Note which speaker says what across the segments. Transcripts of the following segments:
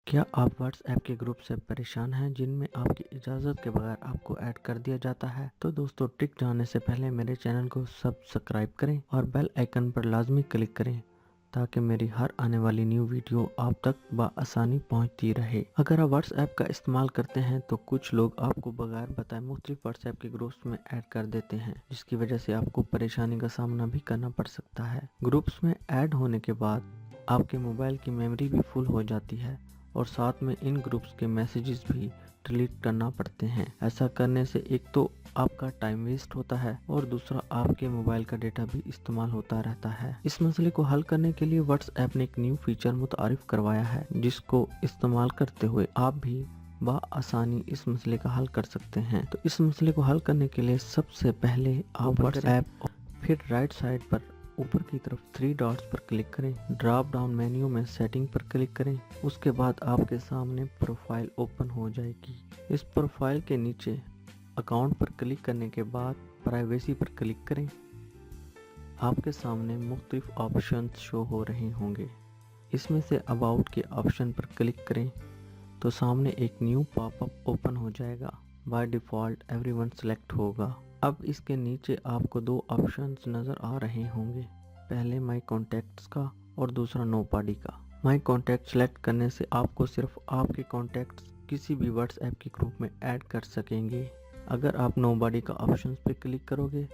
Speaker 1: کیا آپ what's app کے گروپ سے پریشان ہیں جن میں آپ کی اجازت کے بغیر آپ کو ایڈ کر دیا جاتا ہے؟ تو دوستو، ٹرک جاننے سے پہلے میرے چینل کو سبسکرائب کریں اور بیل آئیکن پر لازمی کلک کریں تاکہ میری ہر آنے والی نیو ویڈیو آپ تک بآسانی پہنچتی رہے۔ اگر آپ واٹس ایپ کا استعمال کرتے ہیں تو کچھ لوگ آپ کو بغیر بتائے مختلف واٹس ایپ کے گروپس میں ایڈ کر دیتے ہیں، جس کی وجہ سے آپ کو پریشانی کا سامنا بھی کرنا پڑ سکتا ہے۔ گروپس میں ایڈ ہونے کے بعد آپ کے موبائل کی میموری بھی فل ہو جاتی ہے اور ساتھ میں ان گروپس کے میسیجز بھی ڈیلیٹ کرنا پڑتے ہیں۔ ایسا کرنے سے ایک تو آپ کا ٹائم ویسٹ ہوتا ہے اور دوسرا آپ کے موبائل کا ڈیٹا بھی استعمال ہوتا رہتا ہے۔ اس مسئلے کو حل کرنے کے لیے واٹس ایپ نے ایک نیو فیچر متعارف کروایا ہے، جس کو استعمال کرتے ہوئے آپ بھی بآسانی اس مسئلے کا حل کر سکتے ہیں۔ تو اس مسئلے کو حل کرنے کے لیے سب سے پہلے آپ واٹس ایپ پھر رائٹ سائڈ پر اوپر کی طرف 3 ڈاٹس پر کلک کریں، ڈراپ ڈاؤن مینیو میں سیٹنگ پر کلک کریں۔ اس کے بعد آپ کے سامنے پروفائل اوپن ہو جائے گی۔ اس پروفائل کے نیچے اکاؤنٹ پر کلک کرنے کے بعد پرائیویسی پر کلک کریں۔ آپ کے سامنے مختلف آپشنز شو ہو رہے ہوں گے۔ اس میں سے اباؤٹ کے آپشن پر کلک کریں تو سامنے ایک نیو پاپ اپ اوپن ہو جائے گا۔ By default every one select ہوگا۔ اب اس کے نیچے آپ کو 2 آپشنز نظر آ رہے ہوں گے، پہلے مائی کانٹیکٹس کا اور دوسرا نو باڈی کا۔ مائی کانٹیکٹ سلیکٹ کرنے سے آپ کو صرف آپ کے کانٹیکٹس کسی بھی واٹس ایپ کے گروپ میں ایڈ کر سکیں گے۔ اگر آپ نو باڈی کا آپشنز پہ کلک کرو گے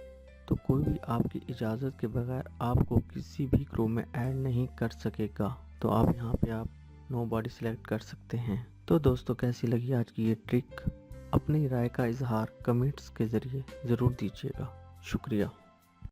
Speaker 1: تو کوئی بھی آپ کی اجازت کے بغیر آپ کو کسی بھی گروپ میں ایڈ نہیں کر سکے گا۔ تو آپ یہاں پہ نو باڈی سلیکٹ کر سکتے ہیں۔ تو دوستو، کیسی لگی آج کی یہ ٹرک؟ اپنی رائے کا اظہار کمنٹس کے ذریعے ضرور دیجیے گا۔ شکریہ۔